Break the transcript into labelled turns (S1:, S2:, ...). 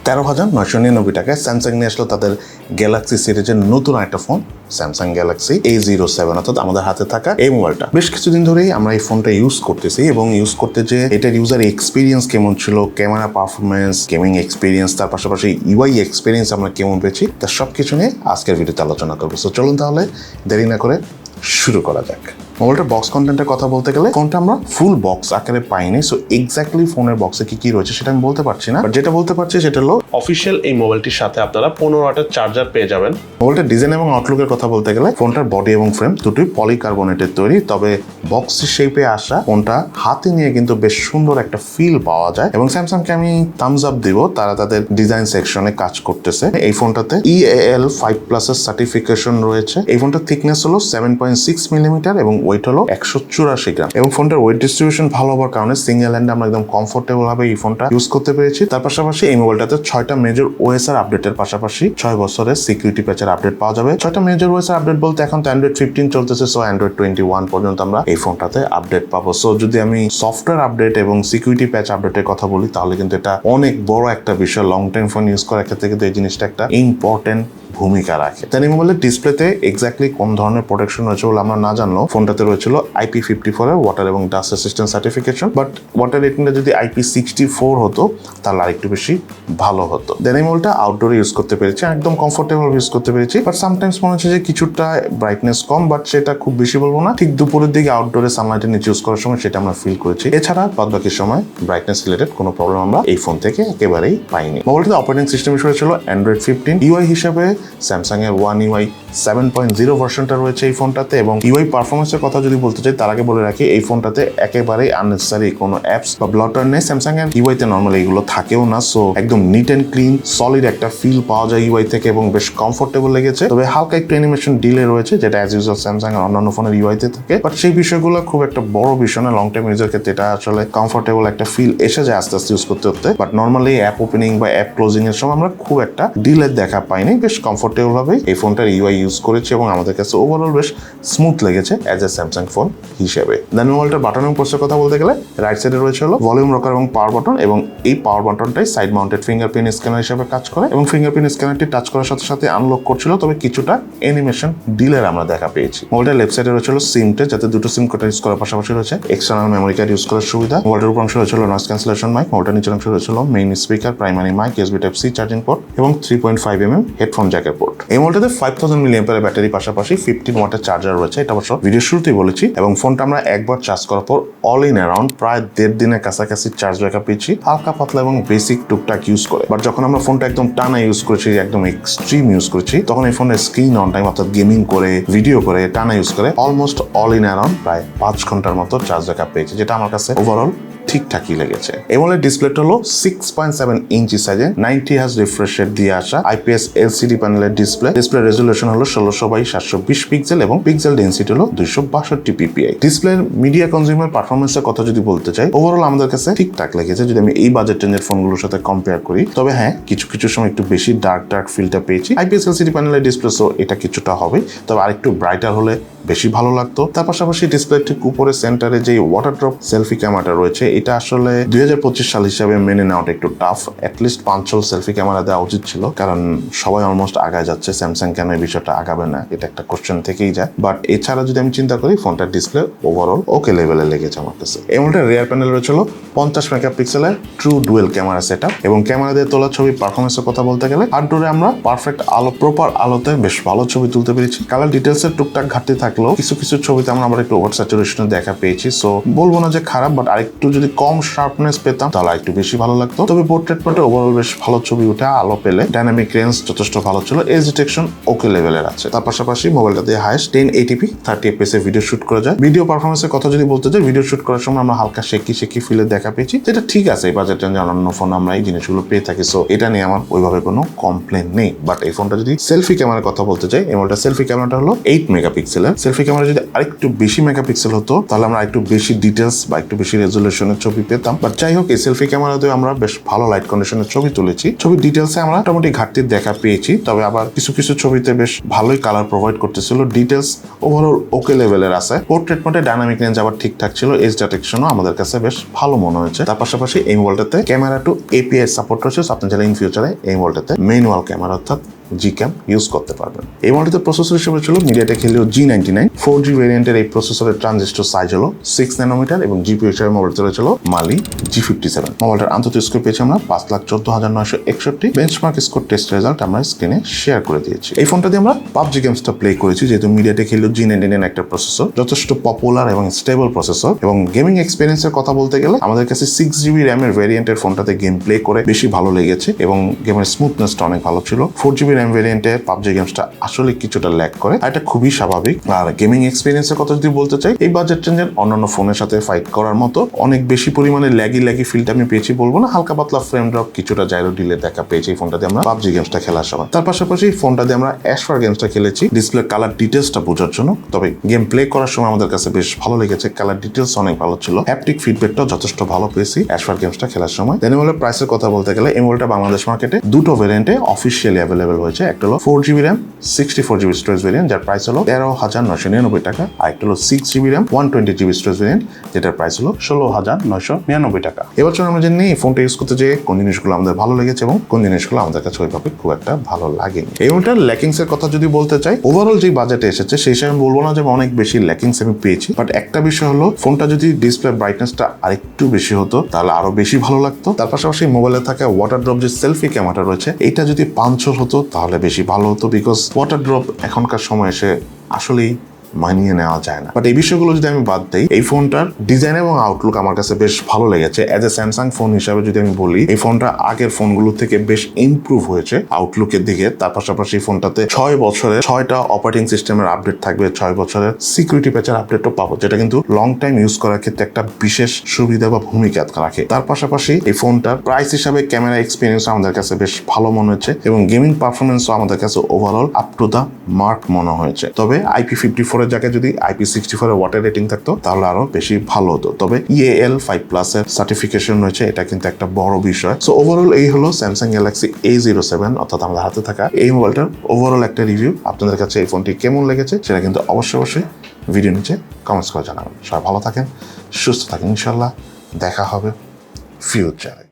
S1: 13,999 টাকায় স্যামসাং নিয়ে আসলো তাদের গ্যালাক্সি সিরিজের নতুন একটা ফোন স্যামসাং গ্যালাক্সি A07, অর্থাৎ আমাদের হাতে থাকা এই মোবাইলটা। বেশ কিছুদিন ধরেই আমরা এই ফোনটা ইউজ করতেছি এবং ইউজ করতে যে এটার ইউজার এক্সপিরিয়েন্স কেমন ছিল, ক্যামেরা পারফরমেন্স, গেমিং এক্সপিরিয়েন্স, তার পাশাপাশি ইউআই এক্সপিরিয়েন্স আমরা কেমন পেয়েছি, তার সব কিছু নিয়ে আজকের ভিডিওতে আলোচনা করবো। সো চলুন তাহলে দেরি না করে শুরু করা যাক। মোবাইলটার বক্স কন্টেন্টের কথা বলতে গেলে ফোনটা আমরা ফুল বক্স আকারে পাইনি, সো এক্স্যাক্টলি ফোনের বক্সে কি রয়েছে সেটা আমি বলতে পারছি না, বাট যেটা বলতে পারছি সেটা হলো
S2: অফিসিয়াল এই মোবাইলটির সাথে আপনারা 15 ওয়াটের চার্জার পেয়ে যাবেন।
S1: মোবাইলটার ডিজাইন এবং আউটলুকের কথা বলতে গেলে ফোনটার বডি এবং ফ্রেম দুটোই পলিকার্বনেটের তৈরি, তবে বক্স শেপে আসা ফোনটা হাতে নিয়ে কিন্তু বেশ সুন্দর একটা ফিল পাওয়া যায় এবং স্যামসাংকে আমি থামস আপ দিব, তারা তাদের ডিজাইন সেকশনে কাজ করতেছে। এই ফোনটাতে EAL5+ এর সার্টিফিকেশন রয়েছে। এই ফোনটার থিকনেস হলো 7.6 মিলিমিটার এবং ওয়েট হলো 184 গ্রাম এবং ফোনটার ওয়েট ডিস্ট্রিবিউশন ভালো হওয়ার কারণে সিঙ্গেল হ্যান্ডে আমরা একদম কমফোর্টেবল ভাবে এই ফোনটা ইউজ করতে পেরেছি। তার পাশাপাশি এই মোবাইলটাতে 6টা মেজর ওএসআর আপডেটের পাশাপাশি 6 বছরের সিকিউরিটি প্যাচের আপডেট পাওয়া যাবে। 6টা মেজর ওএসআর আপডেট বলতে এখন তো Android 15 চলতেছে, সো Android 21 পর্যন্ত আমরা এই ফোনটাতে আপডেট পাবো। সো যদি আমি সফটওয়্যার আপডেট এবং সিকিউরিটি প্যাচ আপডেটের কথা বলি তাহলে কিন্তু এটা অনেক বড় একটা বিষয়। লং টাইম ফোন ইউজ করার ক্ষেত্রে কিন্তু এই জিনিসটা একটা ইম্পর্টেন্ট ভূমিকা রাখে। তাই এই মোবাইলের ডিসপ্লেতে এক্স্যাক্টলি কোন ধরনের প্রোটেকশন রয়েছে বলে আমরা না জানলেও ফোনটাতে রয়েছিল IP54 এর ওয়াটার এবং dust resistant certification, but water রেটিংটা যদি IP64 হতো তাহলে আরেকটু বেশি ভালো হতো। দেন এই মোবাইলটা আউটডোরে ইউজ করতে পেরেছি, একদম কমফোর্টেবল ইউজ করতে পেরেছি, বাট সামটাইমস মনে হচ্ছে যে কিছুটা ব্রাইটনেস কম, বাট সেটা খুব বেশি বলবো না। ঠিক দুপুরের দিকে আউটডোরে সানলাইটের নিচে ইউজ করার সময় সেটা আমরা ফিল করেছি। এছাড়া বাদ বাকি সময় ব্রাইটনেস রিলেটেড কোনো প্রবলেম আমরা এই ফোন থেকে একেবারেই পাইনি। মোবাইলটাতে অপারেটিং সিস্টেম হিসেবে ছিল Android 15, ইউআই হিসেবে স্যামসাং এর One UI 7.0 ভার্সনটা রয়েছে এই ফোনটাতে। এবং ইউআই পারফরমেন্সের কথা যদি বলতে চাই তার আগে বলে রাখি এই ফোনটাতে একেবারেই আননেসেসারি কোনো অ্যাপস বা ব্লটার নেই। স্যামসাং এর ইউআইতে নর্মালি এগুলো থাকেও না, সো একদম নিট এন্ড ক্লিন সলিড একটা ফিল পাওয়া যায় ইউআই থেকে এবং বেশ কমফোর্টেবল লেগেছে। তবে হালকা একটু অ্যানিমেশন ডিলে রয়েছে যেটা অ্যাজ ইউজুয়াল স্যামসাং এর অন্যান্য ফোনের ইউআইতে থাকে, বাট সেই বিষয়গুলো খুব একটা বড় বিষয় না। লং টাইম ইউজার ক্ষেত্রে এটা আসলে কমফোর্টেবল একটা ফিল এসে যায় আস্তে আস্তে ইউজ করতে করতে, বাট নর্মালি অ্যাপ ওপেনিং বা অ্যাপ ক্লোজিং এর সময় আমরা খুব একটা ডিলে দেখা পাইনি। বেশ কমফোর্টেবল ভাবে এই ফোনটার ইউআই ইউজ করেছি এবং আমাদের কাছে ওভারঅল বেশ স্মুথ লেগেছে অ্যাজ এ স্যামসাং ফোন হিসেবে। দেন মোবাইলটার বাটন এবং পোস্টের কথা বলতে গেলে রাইট সাইডে রয়েছে হলো ভলিউম রকার এবং পাওয়ার বাটন, এবং এই পাওয়ার বাটনটাই সাইড মাউন্টেড ফিঙ্গারপ্রিন্ট স্ক্যানার হিসেবে কাজ করে এবং ফিঙ্গারপ্রিন্ট স্ক্যানারটি টাচ করার সাথে সাথে আনলক করছিল, তবে কিছুটা অ্যানিমেশন ডিলের আমরা দেখা পেয়েছি। মোবাইলটার লেফট সাইডে রয়েছে হলো সিমটে, যাতে দুটো সিম কার্ড ইউজ করার পাশাপাশি রয়েছে এক্সটার্নাল মেমোরি কার্ড ইউজ করার সুবিধা। মোবাইলটার উপর অংশ রয়েছে হলো নয়েজ ক্যান্সেলেশন মাইক, মোবাইলটার নিচের অংশ রয়েছে হলো main speaker, primary mic, USB Type-C charging port এবং 3.5mm হেডফোন জ্যাকের পোর্ট। এই মোবাইলটাতে 5000 mAh ব্যাটারি পাশাপাশি 15 ওয়াটের চার্জার রয়েছে, এটা অবশ্য ভিডিও শুরুতেই বলেছি। এবং ফোনটা আমরা একবার চার্জ করার পর অল ইন অ্যারাউন্ড প্রায় 1.5 দিনের কাছাকাছি চার্জ ব্যাকআপ পেয়েছি হালকা পাতলা এবং বেসিক টুকটাক ইউজ করে। বাট যখন আমরা ফোনটা একদম টানা ইউজ করেছি, একদম এক্সট্রিম ইউজ করেছি, তখন এই ফোনের স্ক্রিন অন টাইম অর্থাৎ গেমিং করে ভিডিও করে টানা ইউজ করে অলমোস্ট অল ইন অ্যারাউন্ড প্রায় 5 ঘন্টার মতো চার্জ ব্যাকআপ পেয়েছি, যেটা আমার কাছে ওভারঅল ঠিকঠাকই লেগেছে। এই মোবাইলের ডিসপ্লেটা হলো 6.7 ইঞ্চি সাইজে 90Hz রিফ্রেশ রেট দিয়ে আসা IPS LCD প্যানেলের ডিসপ্লে রেজুলেশন হলো 1600x720 পিক্সেল এবং পিক্সেল ডেনসিটি হলো 262 ppi। ডিসপ্লের মিডিয়া কনজিউমার পারফরমেন্সের কথা যদি বলতে চাই, ওভারঅল আমাদের কাছে ঠিকঠাক লেগেছে যদি আমি এই বাজেট রেঞ্জের ফোনগুলোর সাথে কম্পেয়ার করি। তবে হ্যাঁ, কিছু সময় একটু বেশি ডার্ক ফিলটা পেয়েছি। IPS LCD প্যানেলের ডিসপ্লে, সো এটা কিছুটা হবে, তবে আরেকটু ব্রাইটার হলে বেশি ভালো লাগতো। তার পাশাপাশি ডিসপ্লে ঠিক উপরে সেন্টারে যে ওয়াটার ড্রপ সেলফি ক্যামেরাটা রয়েছে, এটা আসলে 2025 সাল হিসাবে মেনে নেওয়াটা একটু টাফ। অ্যাটলিস্ট 5 সেলফি ক্যামেরা দেওয়া উচিত ছিল, কারণ সবাই অলমোস্ট আগায় যাচ্ছে, স্যামসাং কেন এই বিষয়টা আগাবে না, এটা একটা কোশ্চেন থেকেই যায়। বাট এছাড়া যদি আমি চিন্তা করি ফোনটার ডিসপ্লে ওভারঅল ওকে লেভেলে লেগেছে আমার কাছে। এই মোবাইলটার রিয়ার প্যানেল রয়েছে 50 মেগাপিক্সেলের ট্রু ডুয়েল ক্যামেরা সেটআপ এবং ক্যামেরা দিয়ে তোলা ছবি পারফরমেন্সের কথা বলতে গেলে আউটডোরে আমরা পারফেক্ট আলো, প্রপার আলোতে বেশ ভালো ছবি তুলতে পেরেছি। কালার ডিটেলসের টুকটাক ঘাটতি থাকলেও কিছু ছবিতে আমরা আবার একটু ওভার স্যাচুরেশন দেখা পেয়েছি, সো বলবো না যে খারাপ, বাট আরেকটু যদি কম শার্পনেস পেতাম তাহলে একটু বেশি ভালো লাগতো। তবে পোর্ট্রেট মোডে ওভারঅল বেশ ভালো ছবি উঠে, আলো পেলে ডাইনামিক রেঞ্জ যথেষ্ট ভালো ছিল, এজ ডিটেকশন ওকে লেভেলের আছে। তার পাশাপাশি মোবাইলটা দিয়ে হাইস্ট 1080p 30fps এ ভিডিও শুট করা যায়। ভিডিও পারফরমেন্সের কথা যদি বলতে চাই, ভিডিও শুট করার সময় আমরা হালকা শেকি ফিলে দেখা পেয়েছি, যেটা ঠিক আছে। এই বাজেট রেঞ্জে অন্যান্য ফোন আমরা এই জিনিসগুলো পেয়ে থাকি, সো এটা নিয়ে আমার ওইভাবে কোনো কমপ্লেন নেই। বাট এই ফোনটা যদি সেলফি ক্যামেরার কথা বলতে চাই, এই মোবাইলটা সেলফি ক্যামেরাটা হলো 8 মেগাপিক্সেলের। সেলফি ক্যামেরা যদি আরেকটু বেশি মেগাপিক্সেল হতো তাহলে আমরা একটু বেশি ডিটেলস বা একটু বেশি রেজলিউশনের ছবি পেতাম। বাট যাই হোক, এই সেলফি ক্যামেরাতে আমরা বেশ ভালো লাইট কন্ডিশনের ছবি তুলেছি। ছবির ডিটেলসে আমরা মোটামুটি ঘাটতির দেখা পেয়েছি, তবে আবার কিছু কিছু ছবিতে বেশ ভালোই কালার প্রোভাইড করতেছিল। ডিটেলস ওভারঅল ওকে লেভেলের আছে। পোর্ট্রেট মোডে ডাইনামিক রেঞ্জ আবার ঠিকঠাক ছিল। এজ ডিটেকশনও আমাদের কাছে বেশ ভালো মনে হয়েছে। তার পাশাপাশি এই মোবাইলটাতে ক্যামেরা টু এপিআই সাপোর্ট রয়েছে। আপনি চাইলে ইন ফিউচারে এই মোবাইলটাতে ম্যানুয়াল ক্যামেরা অর্থাৎ জিক্যাম ইউজ করতে পারবেন। এই মডেলটিতে প্রসেসর হিসেবে ছিল মিডিয়াটেক হেলিও G99 4G ভেরিয়েন্টের। এই প্রসেসরের ট্রানজিস্টর সাইজ হলো 6 ন্যানোমিটার এবং জিপিইউ হিসেবে মোবাইলটি রয়েছিল মালি G57। মোবাইলটার আন্তর্জাতিক স্কোর পেয়েছি আমরা 5,14,961। বেঞ্চমার্ক স্কোর টেস্ট রেজাল্ট আমরা স্ক্রিনে শেয়ার করে দিয়েছি। এই ফোনটা দিয়ে আমরা পাবজি গেমসটা প্লে করেছি, যেহেতু মিডিয়াটেক হেলিও G99 একটা প্রসেসর, যথেষ্ট পপুলার এবং স্টেবল প্রসেসর। এবং গেমিং এক্সপিরিয়েন্সের কথা বলতে গেলে আমাদের কাছে 6GB র্যামের ভেরিয়েন্টের ফোনটাতে গেম প্লে করে বেশি ভালো লেগেছে এবং গেমের স্মুথনেসটা অনেক ভালো ছিল। 4GB র্যাম ভেরিয়েন্টে পাবজি গেমসটা আসলে কিছুটা ল্যাগ করে, আর এটা খুবই স্বাভাবিক। আর গেমিং এক্সপিরিয়েন্সের কথা যদি বলতে চাই, এই বাজেট রেঞ্জের অন্যান্য ফোনের সাথে ফাইট করার মতো অনেক বেশি পরিমাণে ল্যাগি ফিলটা আমি পেয়েছি বলবো না। হালকা পাতলা ফ্রেম ড্রপ, কিছুটা জাইরো ডিলে দেখা পেয়েছি এই ফোনটা দিয়ে আমরা পাবজি গেমসটা খেলার সময়। তার পাশাপাশি ফোনটা দিয়ে আমরা অ্যাশফার গেমসটা খেলেছি ডিসপ্লে কালার ডিটেলসটা বোঝার জন্য। তবে গেম প্লে করার সময় আমাদের কাছে বেশ ভালো লেগেছে, কালার ডিটেলস অনেক ভালো ছিল। হ্যাপটিক ফিডব্যাকটাও যথেষ্ট ভালো পেয়েছি অ্যাশফার গেমসটা খেলার সময়। দেন মোবাইলের প্রাইসের কথা বলতে গেলে এই মোবাইলটা বাংলাদেশ মার্কেটে দুটো ভেরিয়েন্টে অফিসিয়ালি অ্যাভেলেবেল হয়েছে। একটা হলো 4GB RAM 64GB storage variant, যার প্রাইস হলো 13,999 টাকা। আর একটা হলো 6GB RAM 120GB storage variant, যেটার প্রাইস হলো 16,999 টাকা। এবার চলুন আমরা জেনে এই ফোনটা ইউজ করতে যেয়ে কোন জিনিসগুলো আমাদের ভালো লেগেছে এবং কোন জিনিসগুলো আমাদের কাছে ওইভাবে খুব একটা ভালো লাগেনি। এই ফোনটার ল্যাকিংস এর কথা যদি বলতে চাই, ওভারঅল যে বাজেটে এসেছে সেই হিসাবে আমি বলবো না যে অনেক বেশি ল্যাকিংস আমি পেয়েছি। বাট একটা বিষয় হলো, ফোনটা যদি ডিসপ্লে ব্রাইটনেসটা আরেকটু বেশি হতো তাহলে আরো বেশি ভালো লাগতো। তার পাশাপাশি মোবাইলে থাকা ওয়াটার ড্রপ যে সেলফি ক্যামেরা রয়েছে, এটা যদি পাঞ্চর হতো তাহলে বেশি ভালো হতো, বিকজ ওয়াটার ড্রপ এখনকার সময় এসে আসলেই মানিয়ে নেওয়া যায় না। বাট এই বিষয়গুলো যদি আমি বাদ দিই, এই ফোনটার ডিজাইন এবং আউটলুক আমার কাছে বেশ ভালো লেগেছে। এজ এ স্যামসাং ফোন হিসাবে যদি আমি বলি, এই ফোনটা আগের ফোনগুলো থেকে বেশ ইমপ্রুভ হয়েছে আউটলুকের দিকে। তার পাশাপাশি ফোনটাতে 6 বছরের 6টা অপারেটিং সিস্টেমের আপডেট থাকবে, 6 বছরের সিকিউরিটি প্যাচের আপডেটও পাবো, যেটা কিন্তু লং টাইম ইউজ করার ক্ষেত্রে একটা বিশেষ সুবিধা বা ভূমিকা রাখে। তার পাশাপাশি এই ফোনটার প্রাইস হিসাবে ক্যামেরা এক্সপিরিয়েন্স আমাদের কাছে বেশ ভালো মনে হচ্ছে এবং গেমিং পারফরমেন্সও আমাদের কাছে overall up to the mark মনে হয়েছে। তবে IP54 এর জায়গায় যদি IP64 এর ওয়াটার রেটিং থাকতো তাহলে আরো বেশি ভালো হতো। তবে EAL5+ এর সার্টিফিকেশন রয়েছে, এটা কিন্তু একটা বড় বিষয়। সো ওভারঅল এই হলো Samsung Galaxy A07 অর্থাৎ আমাদের হাতে থাকা এই মোবাইলটার ওভারঅল একটা রিভিউ। আপনাদের কাছে এই ফোনটি কেমন লেগেছে সেটা কিন্তু অবশ্যই ভিডিও নিচে কমেন্টস করে জানাবেন। সবাই ভালো থাকেন, সুস্থ থাকেন, ইনশাল্লাহ দেখা হবে ফিউচারে।